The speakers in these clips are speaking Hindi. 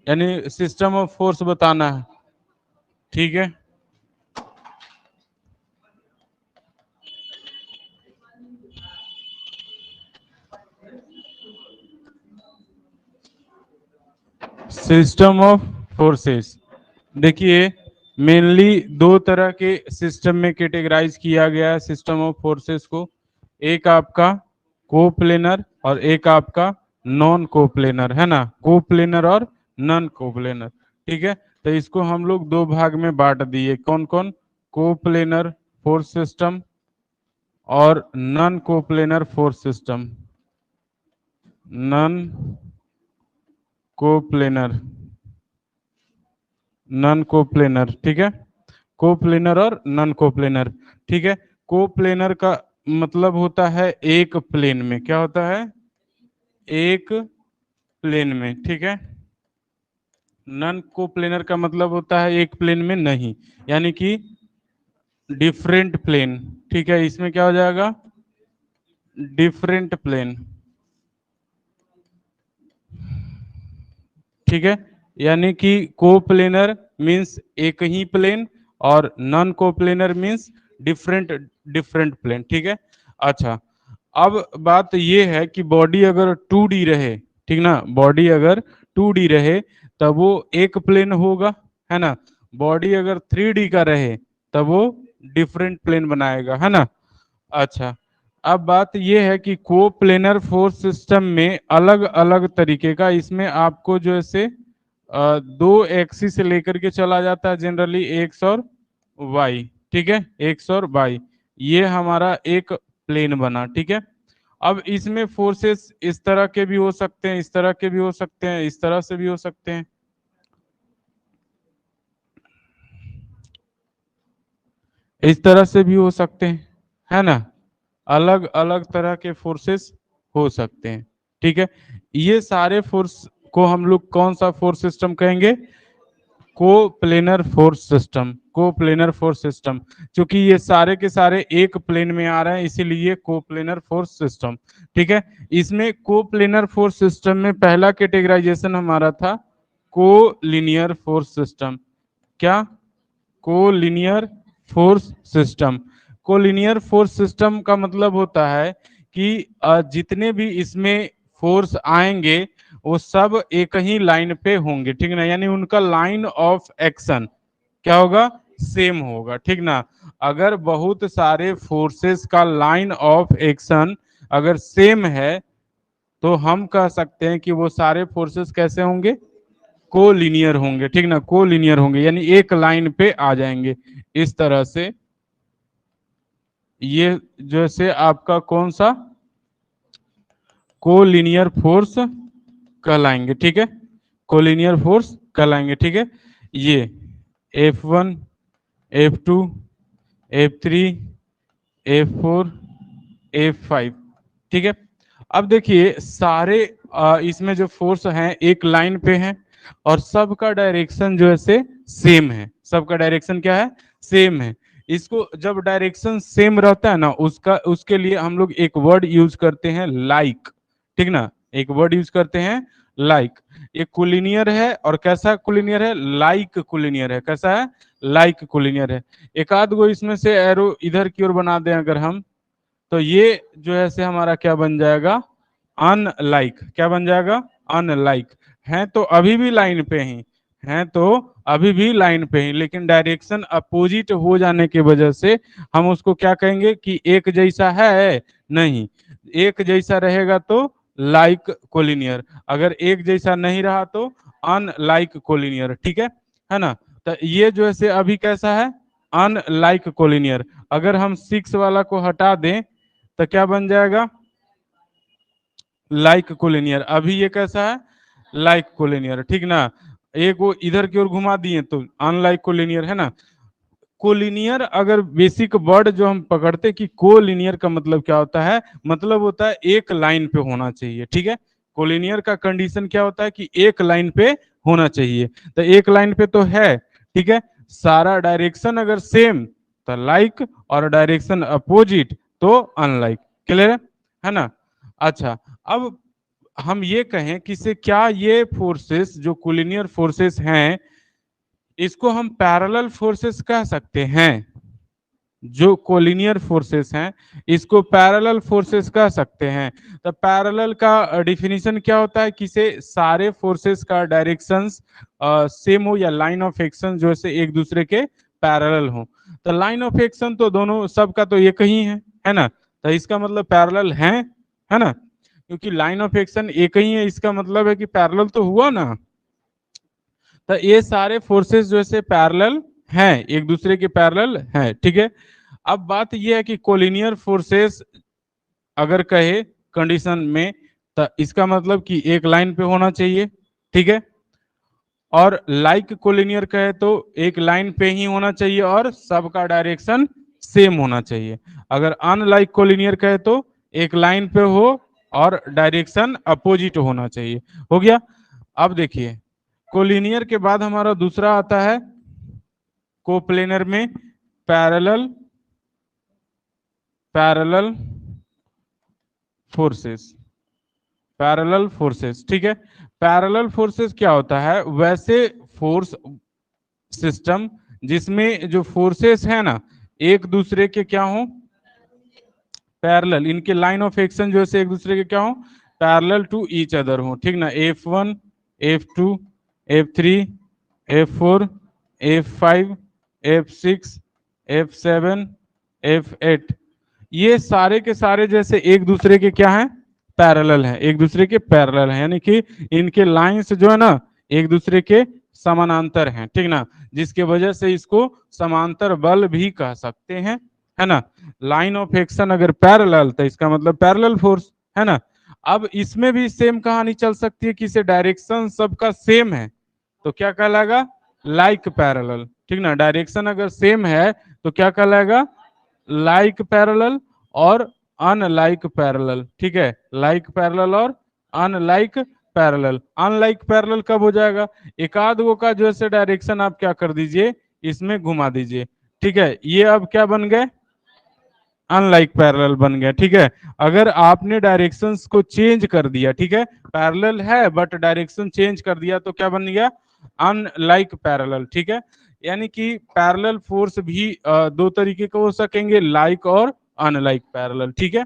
यानी सिस्टम ऑफ फोर्स बताना है, ठीक है। सिस्टम ऑफ फोर्सेस, देखिए मेनली दो तरह के सिस्टम में कैटेगराइज किया गया है सिस्टम ऑफ फोर्सेस को। एक आपका कोप्लेनर और एक आपका नॉन कोप्लेनर, है ना, कोप्लेनर और नॉन कोप्लेनर, ठीक है। तो इसको हम लोग दो भाग में बांट दिए, कौन कौन, कोप्लेनर फोर्स सिस्टम और non coplanar force system, non coplanar, non coplanar, ठीक है, कोप्लेनर और नॉन कोप्लेनर, ठीक है। कोप्लेनर का मतलब होता है एक प्लेन में, क्या होता है, एक प्लेन में, ठीक है। नॉन कोप्लेनर का मतलब होता है एक प्लेन में नहीं, यानी कि डिफरेंट प्लेन, ठीक है। इसमें क्या हो जाएगा, डिफरेंट प्लेन, ठीक है। यानी कि कोप्लेनर मींस एक ही प्लेन और non coplanar means different different plane, ठीक है। अच्छा, अब बात ये है कि बॉडी अगर 2D रहे, ठीक ना, बॉडी अगर 2D रहे तब वो एक प्लेन होगा, है ना। बॉडी अगर 3D का रहे तब वो डिफरेंट प्लेन बनाएगा, है ना। अच्छा, अब बात यह है कि कोप्लेनर फोर्स सिस्टम में अलग अलग तरीके का, इसमें आपको जो है से दो एक्सिस से लेकर के चला जाता है जनरली, एक्स और वाई, ठीक है, एक्स और वाई, ये हमारा एक प्लेन बना, ठीक है। अब इसमें फोर्सेस इस तरह के भी हो सकते हैं, इस तरह के भी हो सकते हैं, इस तरह से भी हो सकते हैं, इस तरह से भी हो सकते हैं, है ना। अलग अलग तरह के फोर्सेस हो सकते हैं, ठीक है। ये सारे फोर्स को हम लोग कौन सा फोर्स सिस्टम कहेंगे, coplanar force system, coplanar force system. क्योंकि ये सारे के सारे एक प्लेन में आ रहे हैं इसीलिए कोप्लेनर फोर्स सिस्टम, ठीक है। इसमें कोप्लेनर फोर्स सिस्टम में पहला कैटेगराइजेशन हमारा था कोलिनियर फोर्स सिस्टम, क्या, collinear force system. Collinear force system का मतलब होता है कि जितने भी इसमें फोर्स आएंगे वो सब एक ही लाइन पे होंगे, ठीक ना, यानी उनका लाइन ऑफ एक्शन क्या होगा, सेम होगा, ठीक ना। अगर बहुत सारे फोर्सेस का लाइन ऑफ एक्शन अगर सेम है तो हम कह सकते हैं कि वो सारे फोर्सेस कैसे होंगे, कोलिनियर होंगे, ठीक ना, कोलिनियर होंगे, यानी एक लाइन पे आ जाएंगे इस तरह से। ये जैसे आपका कौन सा, कोलिनियर फोर्स कहलाएंगे, ठीक है, कोलिनियर फोर्स कहलाएंगे, ठीक है। ये F1, F2, F3, F4, F5, ठीक है। अब देखिए सारे इसमें जो फोर्स हैं एक लाइन पे हैं और सबका डायरेक्शन जो है से सेम है, सबका डायरेक्शन क्या है, सेम है। इसको जब डायरेक्शन सेम रहता है ना, उसका उसके लिए हम लोग एक वर्ड यूज करते हैं लाइक, ठीक ना, एक वर्ड यूज करते हैं लाइक। ये कोलिनियर है और कैसा कोलिनियर है, लाइक कोलिनियर है, कैसा है, लाइक कोलिनियर है। एक आध गो इसमें से एरो इधर की ओर बना दें अगर हम, तो ये जो है से हमारा क्या बन जाएगा, अनलाइक, क्या बन जाएगा, अनलाइक। हैं तो अभी भी लाइन पे ही, हैं तो अभी भी लाइन पे ही, लेकिन डायरेक्शन अपोजिट हो जाने की वजह से हम उसको क्या कहेंगे कि एक जैसा है, नहीं, एक जैसा रहेगा तो लाइक कोलिनियर, अगर एक जैसा नहीं रहा तो अनलाइक कोलिनियर, ठीक है ना। तो ये जो है से अभी कैसा है, अनलाइक कोलिनियर। अगर हम 6 वाला को हटा दें तो क्या बन जाएगा, लाइक कोलिनियर। अभी ये कैसा है, लाइक कोलिनियर, ठीक ना। एक वो इधर की ओर घुमा दिए तो अनलाइक कोलिनियर, है ना। कोलिनियर अगर बेसिक वर्ड जो हम पकड़ते कि कोलिनियर का मतलब क्या होता है, मतलब होता है एक लाइन पे होना चाहिए, ठीक है। कोलिनियर का कंडीशन क्या होता है कि एक लाइन पे होना चाहिए, तो एक लाइन पे तो है, ठीक है। सारा डायरेक्शन अगर सेम तो लाइक और डायरेक्शन अपोजिट तो अनलाइक, क्लियर है ना। अच्छा, अब हम ये कहें कि से क्या ये फोर्सेस जो कोलिनियर फोर्सेस हैं इसको हम पैरेलल फोर्सेस कह सकते हैं? जो कोलिनियर फोर्सेस हैं इसको पैरेलल फोर्सेस कह सकते हैं। तो पैरेलल का डिफिनीशन क्या होता है कि से सारे फोर्सेस का डायरेक्शंस सेम हो या लाइन ऑफ एक्शन जो है एक दूसरे के पैरेलल हो। तो लाइन ऑफ एक्शन तो दोनों सबका तो एक ही है ना, तो इसका मतलब पैरेलल है ना, क्योंकि लाइन ऑफ एक्शन एक ही है इसका मतलब है कि पैरेलल तो हुआ ना। तो ये सारे फोर्सेस जो है पैरेलल हैं, एक दूसरे के पैरेलल हैं, ठीक है। अब बात यह है कि कोलिनियर फोर्सेस अगर कहे कंडीशन में तो इसका मतलब कि एक लाइन पे होना चाहिए, ठीक है। और लाइक कोलिनियर कहे तो एक लाइन पे ही होना चाहिए और सबका डायरेक्शन सेम होना चाहिए। अगर अनलाइक कोलिनियर कहे तो एक लाइन पे हो और डायरेक्शन अपोजिट होना चाहिए। हो गया। अब देखिए कोलिनियर के बाद हमारा दूसरा आता है कोप्लेनर में पैरेलल फोर्सेस। पैरेलल फोर्सेस, ठीक है। पैरेलल फोर्सेस क्या होता है? वैसे फोर्स सिस्टम जिसमें जो फोर्सेस है ना एक दूसरे के क्या हो, पैरेलल, इनके लाइन ऑफ एक्शन जो है एक दूसरे के क्या हो, पैरेलल टू ईच अदर हो, ठीक ना। F1 F2 F3 F4 F5 F6 F7 F8 ये सारे के सारे जैसे एक दूसरे के क्या है, पैरेलल है, एक दूसरे के पैरेलल है, यानी कि इनके लाइंस जो है ना एक दूसरे के समानांतर हैं, ठीक ना, जिसके वजह से इसको समांतर बल भी कह सकते हैं, है ना। लाइन ऑफ एक्शन अगर पैरेलल तो इसका मतलब पैरेलल फोर्स, है ना। अब इसमें भी सेम कहानी चल सकती है कि इसे डायरेक्शन सबका सेम है तो क्या कहलाएगा, लाइक पैरेलल, ठीक ना। डायरेक्शन अगर सेम है तो क्या कहलाएगा, लाइक पैरेलल और अनलाइक पैरेलल, ठीक है। लाइक पैरेलल और अनलाइक पैरेलल। अनलाइक पैरेलल कब हो जाएगा, एक आध गो का जो है डायरेक्शन आप क्या कर दीजिए इसमें घुमा दीजिए, ठीक है। ये अब क्या बन गए, अनलाइक पैरेलल बन गया, ठीक है। अगर आपने डायरेक्शंस को चेंज कर दिया, ठीक है, पैरेलल है बट डायरेक्शन चेंज कर दिया तो क्या बन गया, अनलाइक पैरेलल, ठीक है। यानी कि पैरेलल फोर्स भी दो तरीके के हो सकेंगे, लाइक और अनलाइक पैरेलल, ठीक है।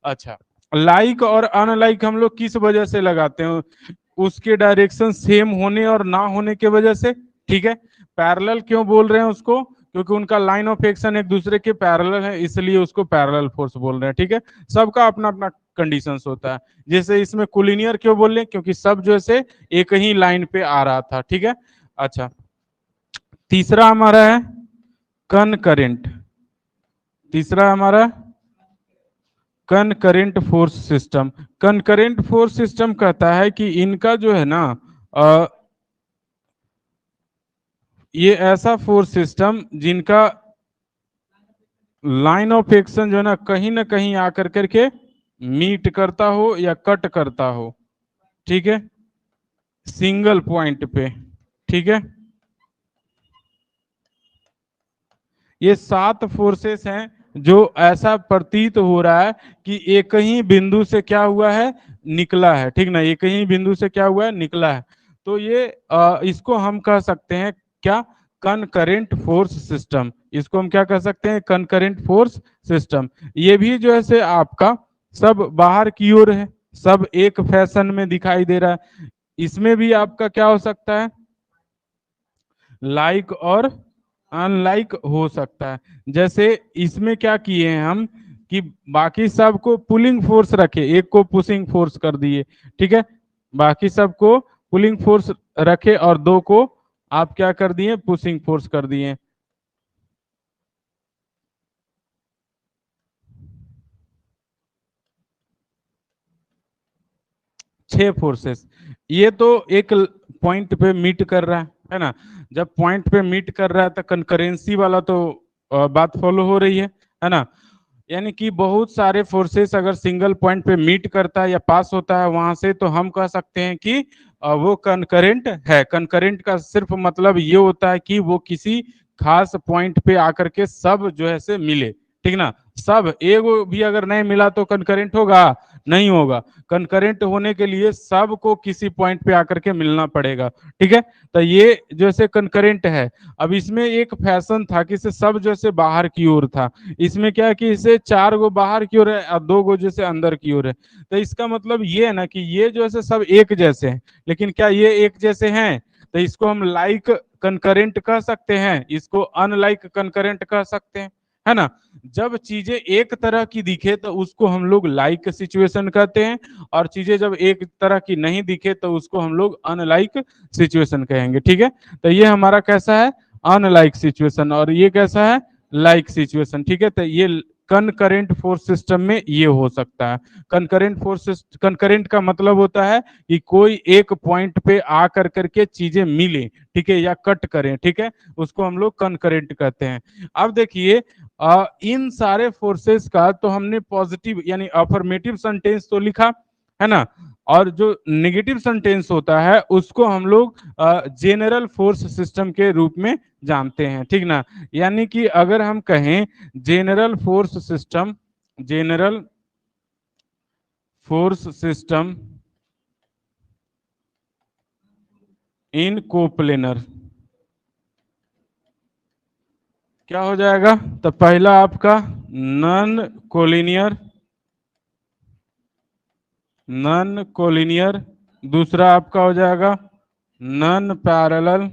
अच्छा, लाइक और अनलाइक हम लोग किस वजह से लगाते हैं, उसके डायरेक्शन सेम होने और ना होने के वजह से, ठीक है। पैरेलल क्यों बोल रहे हैं उसको, क्योंकि उनका लाइन ऑफ एक्शन एक दूसरे के पैरेलल है इसलिए उसको पैरेलल फोर्स बोल रहे हैं, ठीक है। सबका अपना अपना कंडीशंस होता है। जैसे इसमें कोलिनियर क्यों बोल रहे हैं, क्योंकि सब जो है एक ही लाइन पे आ रहा था, ठीक है। अच्छा, तीसरा हमारा है कनकरेंट। तीसरा हमारा concurrent force system. Concurrent force system कहता है कि इनका जो है ना ये ऐसा फोर्स सिस्टम जिनका लाइन ऑफ एक्शन जो है ना कहीं आकर करके मीट करता हो या कट करता हो, ठीक है, सिंगल पॉइंट पे, ठीक है। ये 7 फोर्सेस हैं जो ऐसा प्रतीत हो रहा है कि एक ही बिंदु से क्या हुआ है, निकला है, ठीक ना, एक ही बिंदु से क्या हुआ है, निकला है। तो ये इसको हम कह सकते हैं क्या, कनकरेंट फोर्स सिस्टम। इसको हम क्या कह सकते हैं, कनकरेंट फोर्स सिस्टम। ये भी जो है से आपका सब बाहर की ओर है, सब एक फैशन में दिखाई दे रहा है। इसमें भी आपका क्या हो सकता है, लाइक और अनलाइक हो सकता है। जैसे इसमें क्या किए हैं हम कि बाकी सबको पुलिंग फोर्स रखे, एक को पुशिंग फोर्स कर दिए, ठीक है। बाकी सबको पुलिंग फोर्स रखे और दो को आप क्या कर दिए, पुशिंग फोर्स कर दिए। छह फोर्सेस, ये तो एक पॉइंट पे मीट कर रहा है ना। जब पॉइंट पे मीट कर रहा है तो कंकरेंसी वाला तो बात फॉलो हो रही है ना। यानी कि बहुत सारे फोर्सेस अगर सिंगल पॉइंट पे मीट करता है या पास होता है वहां से तो हम कह सकते हैं कि वो कनकरेंट है। कनकरेंट का सिर्फ मतलब ये होता है कि वो किसी खास पॉइंट पे आकर के सब जो है से मिले, ठीक ना। सब एगो भी अगर नहीं मिला तो कंकरेंट होगा, नहीं होगा। कंकरेंट होने के लिए सबको किसी पॉइंट पे आकर के मिलना पड़ेगा, ठीक है। तो ये जैसे कंकरेंट है। अब इसमें एक फैशन था कि इसे सब जैसे बाहर की ओर था, इसमें क्या है कि इसे 4 गो बाहर की ओर है और 2 गो जैसे अंदर की ओर है। तो इसका मतलब ये है ना कि ये जो है सब एक जैसे हैं, लेकिन क्या ये एक जैसे हैं? तो इसको हम लाइक कंकरेंट कह सकते हैं, इसको अनलाइक कंकरेंट कह सकते हैं, है ना। जब चीजें एक तरह की दिखे तो उसको हम लोग लाइक सिचुएशन कहते हैं, और चीजें जब एक तरह की नहीं दिखे तो उसको हम लोग अनलाइक सिचुएशन कहेंगे, ठीक है। तो ये हमारा कैसा है? अनलाइक सिचुएशन, और ये कैसा है? लाइक सिचुएशन, ठीक है। तो ये कनकरेंट फोर्स सिस्टम में ये हो सकता है। कनकरेंट का मतलब होता है कि कोई एक पॉइंट पे आ कर करके चीजें मिले, ठीक है, या कट करें, ठीक है, उसको हम लोग कनकरेंट कहते हैं। अब देखिए इन सारे फोर्सेस का तो हमने पॉजिटिव यानी अफर्मेटिव सेंटेंस तो लिखा, है ना। और जो नेगेटिव सेंटेंस होता है उसको हम लोग जेनरल फोर्स सिस्टम के रूप में जानते हैं, ठीक ना। यानी कि अगर हम कहें general force system, general force system in coplanar, क्या हो जाएगा? तो पहला आपका नॉन कोलिनियर, नॉन कोलिनियर। दूसरा आपका हो जाएगा नॉन पैरेलल,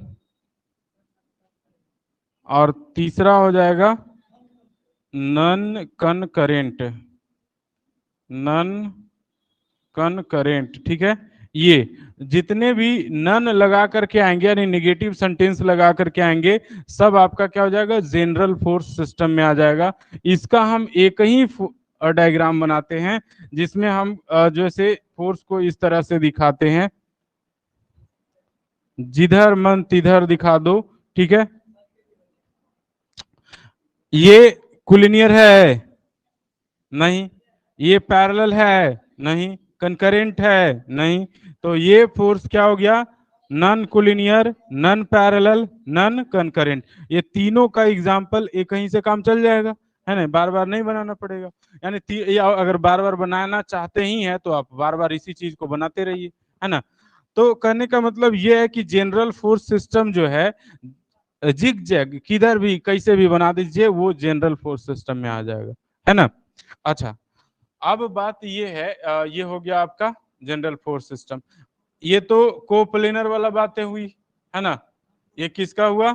और तीसरा हो जाएगा नॉन कनकरेंट, नॉन कनकरेंट, ठीक है। ये जितने भी नन लगा करके आएंगे यानी निगेटिव सेंटेंस लगा करके आएंगे, सब आपका क्या हो जाएगा? जनरल फोर्स सिस्टम में आ जाएगा। इसका हम एक ही डायग्राम बनाते हैं जिसमें हम जैसे फोर्स को इस तरह से दिखाते हैं, जिधर मन तिधर दिखा दो, ठीक है। ये कुलिनियर है? नहीं। ये पैरेलल है? नहीं। कंकरेंट है? नहीं। तो ये फोर्स क्या हो गया? Non collinear, non parallel, non concurrent. ये तीनों का एग्जांपल एक कहीं से काम चल जाएगा, है ना, बार बार नहीं बनाना पड़ेगा। यानी या अगर बार बार बनाना चाहते ही हैं तो आप बार बार इसी चीज को बनाते रहिए, है ना। तो कहने का मतलब ये है कि जनरल फोर्स सिस्टम जो है जिग जैग किधर भी कैसे भी बना दीजिए वो जनरल फोर्स सिस्टम में आ जाएगा, है ना। अच्छा, अब बात ये है ये हो गया आपका जनरल फोर्स सिस्टम। ये तो कोप्लेनर वाला बातें हुई, है ना। ये किसका हुआ?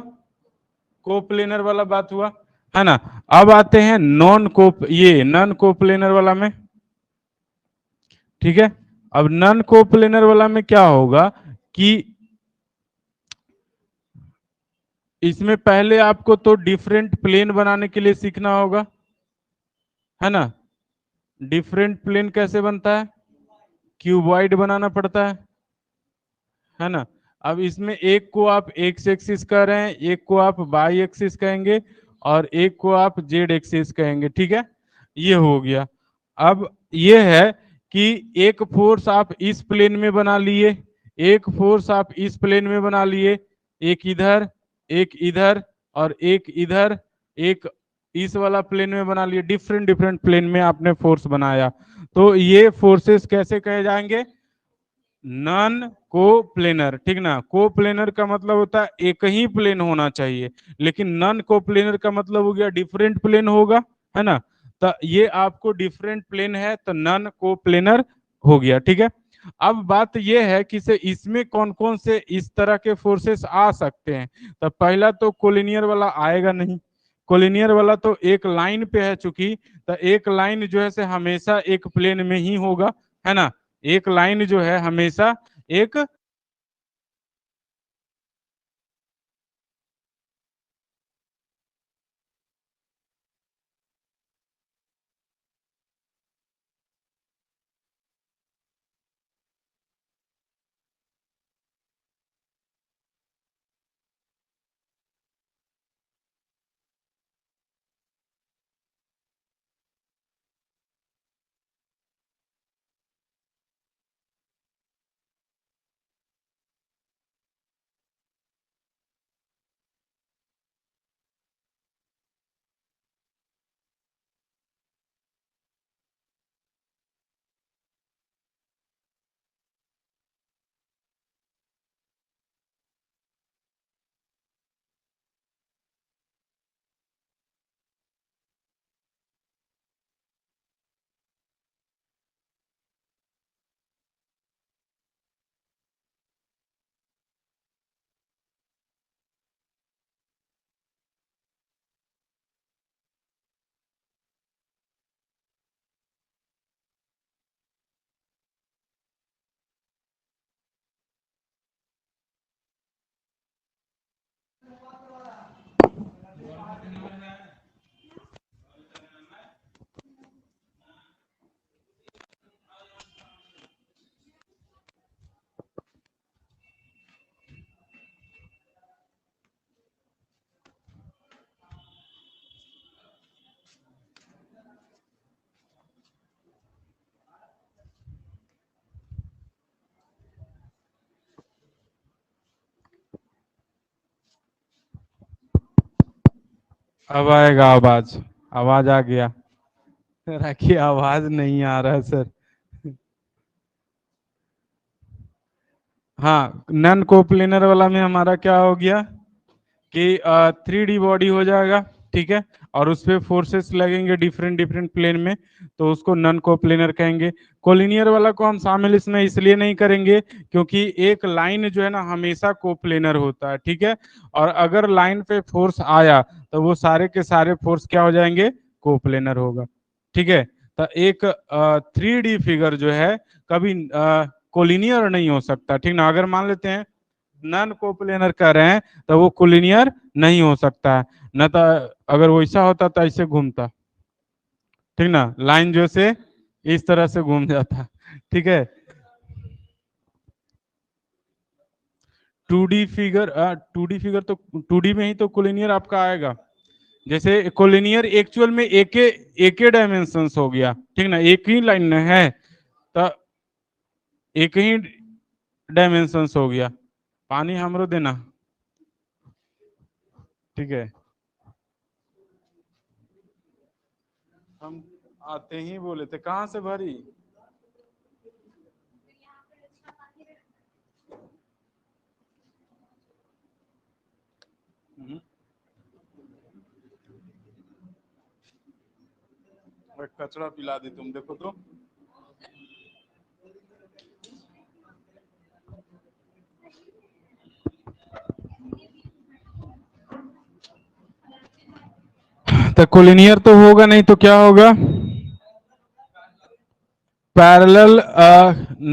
कोप्लेनर वाला बात हुआ, है ना। अब आते हैं नॉन कोप्लेनर वाला में, ठीक है। अब नॉन कोप्लेनर वाला में क्या होगा कि इसमें पहले आपको तो डिफरेंट प्लेन बनाने के लिए सीखना होगा, है ना। डिफरेंट प्लेन कैसे बनता है? क्यूबॉइड बनाना पड़ता है ना। अब इसमें एक को आप एक्स एक्सिस कह रहे हैं, एक को आप वाई एक्सिस कहेंगे, और एक को आप जेड एक्सिस कहेंगे, ठीक है। ये हो गया। अब ये है कि एक फोर्स आप इस प्लेन में बना लिए, एक फोर्स आप इस प्लेन में बना लिए, एक इधर, एक इधर, और एक इधर, एक इस वाला प्लेन में बना लिए। डिफरेंट डिफरेंट प्लेन में आपने फोर्स बनाया। तो ये फोर्सेस कैसे कहे जाएंगे? नॉन कोप्लेनर, ठीक ना। कोप्लेनर का मतलब होता है एक ही प्लेन होना चाहिए, लेकिन नॉन कोप्लेनर का मतलब हो गया डिफरेंट प्लेन होगा, है ना। तो ये आपको डिफरेंट प्लेन है तो नॉन कोप्लेनर हो गया, ठीक है। अब बात ये है कि से इसमें कौन कौन से इस तरह के फोर्सेस आ सकते हैं। तो पहला तो कोलिनियर वाला आएगा नहीं। कोलिनियर वाला तो एक लाइन पे है चूंकि, तो एक लाइन जो है से हमेशा एक प्लेन में ही होगा, है ना। एक लाइन जो है हमेशा एक अब आएगा आवाज, आवाज आ गया। राखी आवाज नहीं आ रहा है सर। हाँ, नन कोप्लेनर वाला में हमारा क्या हो गया कि 3D बॉडी हो जाएगा, ठीक है, और उस पे फोर्सेस लगेंगे डिफरेंट डिफरेंट प्लेन में, तो उसको नन कोप्लेनर कहेंगे। कोलिनियर वाला को हम शामिल इसमें इसलिए नहीं करेंगे क्योंकि एक लाइन जो है ना हमेशा कोप्लेनर होता है, ठीक है, और अगर लाइन पे फोर्स आया तो वो सारे के सारे फोर्स क्या हो जाएंगे, कोप्लेनर होगा, ठीक है। तो एक 3D फिगर जो है कभी कोलिनियर नहीं हो सकता, ठीक ना। अगर मान लेते हैं नन कोप्लेनर कर रहे हैं तो वो कोलिनियर नहीं हो सकता है, न तो अगर वैसा होता तो ऐसे घूमता, ठीक ना, लाइन जो से इस तरह से घूम जाता, ठीक है। 2D फिगर तो 2D में ही तो कोलिनियर आपका आएगा। जैसे कोलिनियर एक्चुअल में एक डायमेंशन हो गया, ठीक ना, एक ही लाइन में है तो एक ही डायमेंशन हो गया। पानी हमरो देना, ठीक है। हम आते ही बोले थे, कहाँ से भरी। कचरा पिला दी तुम, देखो तो। तो कोलिनियर तो होगा नहीं तो क्या होगा, पैरेलल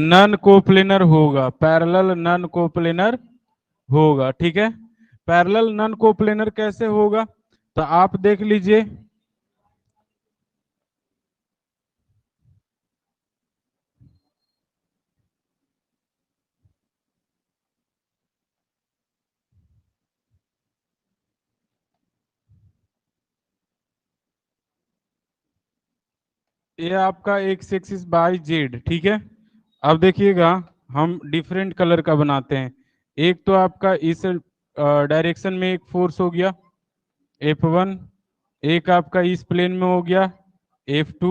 नन कोप्लेनर होगा, पैरेलल नन कोप्लेनर होगा, ठीक है। पैरेलल नन कोप्लेनर कैसे होगा, तो आप देख लीजिए। ये आपका एक्स एक्सिस बाई जेड, ठीक है। अब देखिएगा, हम डिफरेंट कलर का बनाते हैं। एक तो आपका इस डायरेक्शन में एक फोर्स हो गया F1, एक आपका इस प्लेन में हो गया F2,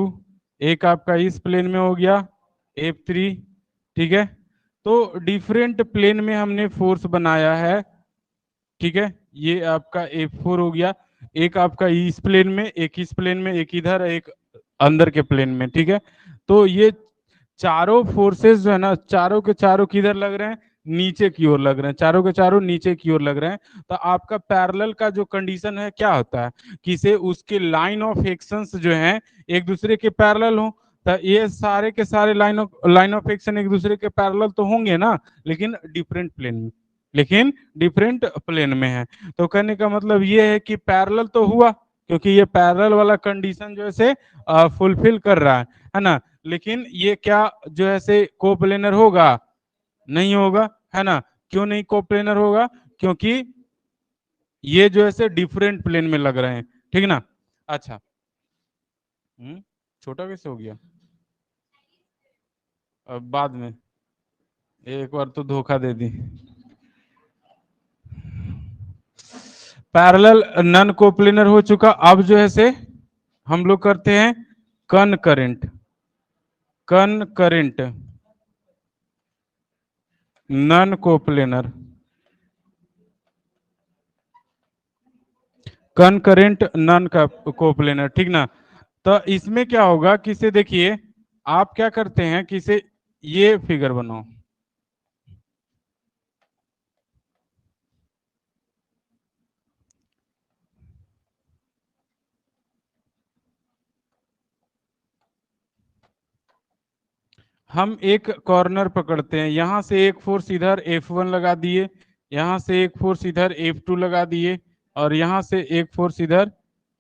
एक आपका इस प्लेन में हो गया F3, ठीक है। तो डिफरेंट प्लेन में हमने फोर्स बनाया है, ठीक है। ये आपका F4 हो गया, एक आपका इस प्लेन में, एक इस प्लेन में, एक इधर, एक अंदर के प्लेन में, ठीक है। तो ये चारों फोर्सेस जो है ना, चारों के चारों किधर लग रहे हैं, नीचे की ओर लग रहे हैं, चारों के चारों नीचे की ओर लग रहे हैं। तो आपका पैरेलल का जो कंडीशन है क्या होता है कि से उसके लाइन ऑफ एक्शंस जो हैं एक दूसरे के पैरेलल हो। तो ये सारे के सारे लाइन ऑफ एक्शन एक दूसरे के पैरेलल तो होंगे ना, लेकिन डिफरेंट प्लेन में, लेकिन डिफरेंट प्लेन में है। तो कहने का मतलब ये है कि पैरेलल तो हुआ क्योंकि ये पैरेलल वाला कंडीशन जो है से फुलफिल कर रहा है ना। लेकिन ये क्या जो है से कोप्लेनर होगा, नहीं होगा, है ना। क्यों नहीं कोप्लेनर होगा, क्योंकि ये जो है से डिफरेंट प्लेन में लग रहे हैं, ठीक ना। अच्छा, छोटा कैसे हो गया, अब बाद में एक बार तो धोखा दे दी। पैरेलल नन कोप्लेनर हो चुका, अब जो है से हम लोग करते हैं concurrent, concurrent non coplanar, concurrent non का कोप्लेनर, ठीक ना। तो इसमें क्या होगा कि से देखिए, आप क्या करते हैं कि से ये फिगर बनाओ, हम एक कॉर्नर पकड़ते हैं, यहां से एक फोर्स इधर F1 लगा दिए, यहां से एक फोर्स इधर F2 लगा दिए, और यहां से एक फोर्स इधर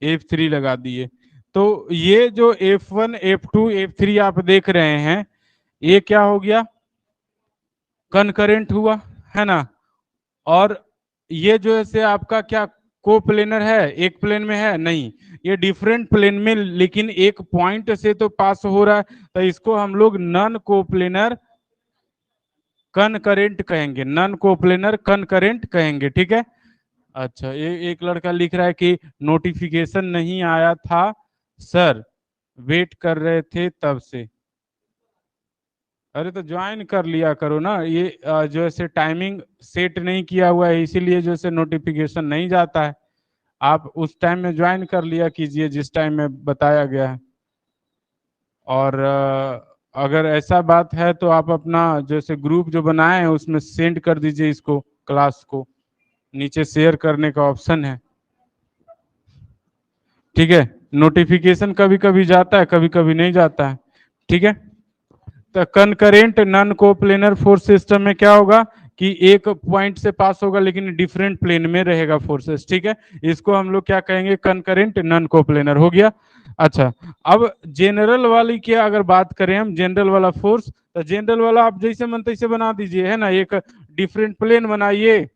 F3 लगा दिए। तो ये जो F1 F2 F3 आप देख रहे हैं, ये क्या हो गया, कनकरेंट हुआ, है ना। और ये जो है से आपका क्या कोप्लेनर है, एक प्लेन में है नहीं, ये डिफरेंट प्लेन में, लेकिन एक पॉइंट से तो पास हो रहा है। तो इसको हम लोग नन कोप्लेनर कनकरेंट कहेंगे, नन कोप्लेनर कनकरेंट कहेंगे, ठीक है। अच्छा, एक लड़का लिख रहा है कि नोटिफिकेशन नहीं आया था सर, वेट कर रहे थे तब से। अरे तो ज्वाइन कर लिया करो ना, ये जो ऐसे टाइमिंग सेट नहीं किया हुआ है इसीलिए जो ऐसे नोटिफिकेशन नहीं जाता है। आप उस टाइम में ज्वाइन कर लिया कीजिए जिस टाइम में बताया गया है। और अगर ऐसा बात है तो आप अपना जैसे ग्रुप जो बनाए हैं उसमें सेंड कर दीजिए इसको, क्लास को, नीचे शेयर करने का ऑप्शन है। ठीक है, नोटिफिकेशन कभी कभी जाता है कभी कभी नहीं जाता है। ठीक है, तो concurrent non coplanar force system में क्या होगा कि एक पॉइंट से पास होगा लेकिन डिफरेंट प्लेन में रहेगा फोर्सेस। ठीक है, इसको हम लोग क्या कहेंगे, कनकरेंट नन कोप्लेनर हो गया। अच्छा, अब जनरल वाली की अगर बात करें हम, जनरल वाला फोर्स, तो जनरल वाला आप जैसे मन तैसे बना दीजिए, है ना, एक डिफरेंट प्लेन बनाइए,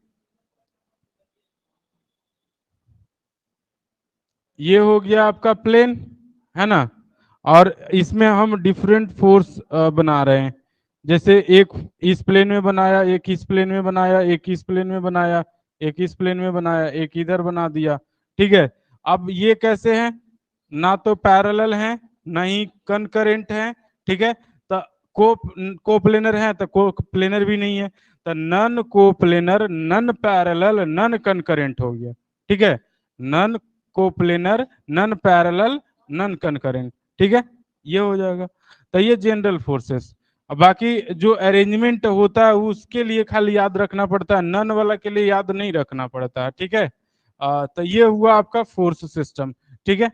ये हो गया आपका प्लेन, है ना, और इसमें हम डिफरेंट फोर्स बना रहे हैं। जैसे एक इस प्लेन में बनाया, एक इस प्लेन में बनाया, एक इस प्लेन में बनाया, एक इस प्लेन में बनाया, एक इधर बना दिया। ठीक है, अब ये कैसे हैं, ना तो पैरेलल हैं ना ही कनकरेंट हैं। ठीक है, तो को कोप्लेनर है तो कोप्लेनर भी नहीं है, तो non coplanar non parallel non concurrent हो गया। ठीक है, non coplanar non parallel non concurrent. ठीक है, ये हो जाएगा। तो ये जनरल फोर्सेस। अब बाकी जो अरेंजमेंट होता है उसके लिए खाली याद रखना पड़ता है, नन वाला के लिए याद नहीं रखना पड़ता है। ठीक है, तो ये हुआ आपका फोर्स सिस्टम। ठीक है,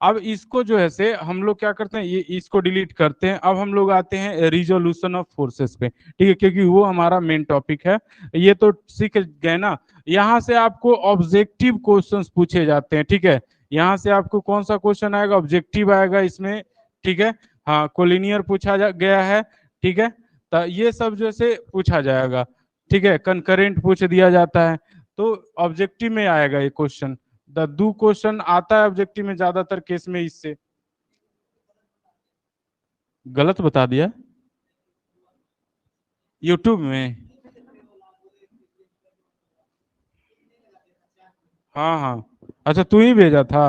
अब इसको जो है से हम लोग क्या करते हैं, ये इसको डिलीट करते हैं। अब हम लोग आते हैं रिजोल्यूशन ऑफ फोर्सेस पे। ठीक है, क्योंकि वो हमारा मेन टॉपिक है। ये तो सीख गए ना। यहाँ से आपको ऑब्जेक्टिव क्वेश्चंस पूछे जाते हैं। ठीक है, यहाँ से आपको कौन सा क्वेश्चन आएगा, ऑब्जेक्टिव आएगा इसमें। ठीक है, हाँ, कोलिनियर पूछा गया है। ठीक है, तो ये सब जैसे पूछा जाएगा। ठीक है, कंकरेंट पूछ दिया जाता है, तो ऑब्जेक्टिव में आएगा ये क्वेश्चन। द दो क्वेश्चन आता है ऑब्जेक्टिव में ज्यादातर केस में इससे। गलत बता दिया यूट्यूब में। हाँ हाँ, अच्छा तू ही भेजा था।